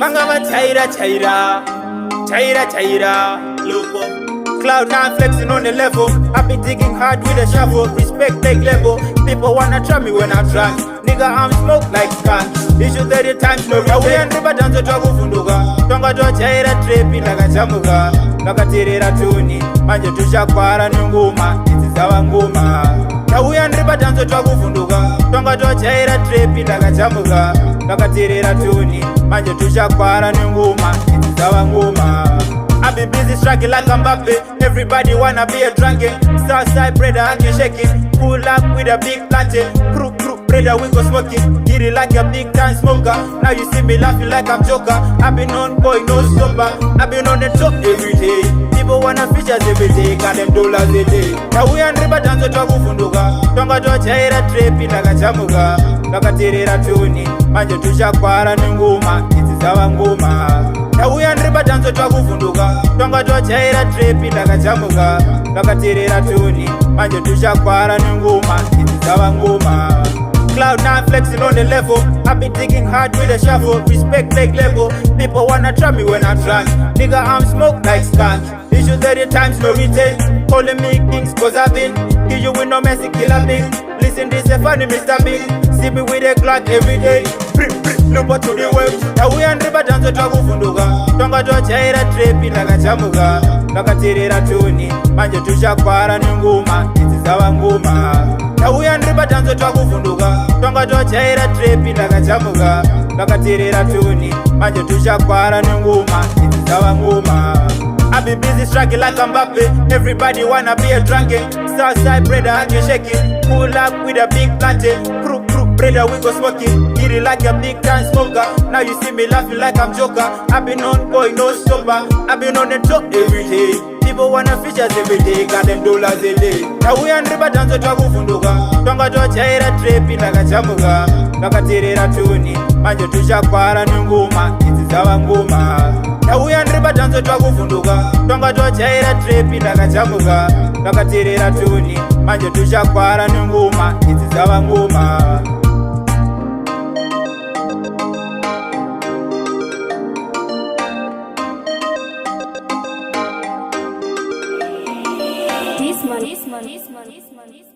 Mangava chaira. Lil Paul. Cloud 9 flexing on the level. I be digging hard with a shovel. Respect big level. People wanna try me when I try. Nigga, I'm smoke like skunk. Issue 30 times no real. We and river dance to funduga. Tonga to chaira trepi like a jamuga. Nakatirira tuni. Manje tushakwara nyunguma. Iti sawa nguma. Now we and river dance to funduga. Tonga to chaira trepi like a jamuga. Nakatirira tuni. Manje tushakwara nyunguma. Iti sawa nguma. I've been busy striking like Mbappe. Everybody wanna be a drunken. Southside brother, I can shake it. Pull up with a big plantain. Crew, brother, we go smoking. Get it like a big time smoker. Now you see me laughing like I'm Joker. I've been on boy, no stopper. I've been on the top every day. People wanna features every day. Got them dollars a day. Now we and river dance to funduga. Tonga to chaira trepi like a jamuga. Nakatirira tuni. Manje tushakwara nyunguma. Iti sawa nguma. Now we and river dance to funduga. Tonga to chaira trepi like a jamuga. Nakatirira tuni. Manje tushakwara nyunguma. Iti sawa nguma. Cloud 9 flexing on the level. I be digging hard with a shovel. Respect leg level. People wanna try me when I try. Nigga, I'm smoke like skunk. Issue 30 times no retain. Calling me kings cause I've been. Kill you with no messy killer big. Listen this a funny Mr. Big. See me with a Glock every day. Look what to the world. Now we and river dance to funduga. Tonga to chaira trepi like a jamuga. Nakatirira tuni. Manje tushakwara nyunguma. Iti sawa nguma. Now we and river dance to funduga. Tonga to chaira trepi like a jamuga. Nakatirira tuni. Manje tushakwara nyunguma. Iti sawa nguma. I've been busy striking like Mbappe. Everybody wanna be a drunken. Southside brother, I can shake it. Pull up with a big plantain. Crew, brother, we go smoking. Get it like a big time smoker. Now you see me laughing like I'm Joker. I've been on boy, no stopper. I've been on the top every day. People wanna features every day. Got them dollars a day. Now we and river dance to funduga. Tonga to chaira trepi like a jamuga. Nakatirira tuni. Manje tushakwara nyunguma. Iti sawa nguma. Now we and river dance to funduga. Tonga to chaira trepi like a jamuga. Nakatirira tuni. Manje tushakwara nyunguma. Iti sawa nguma. Dizman.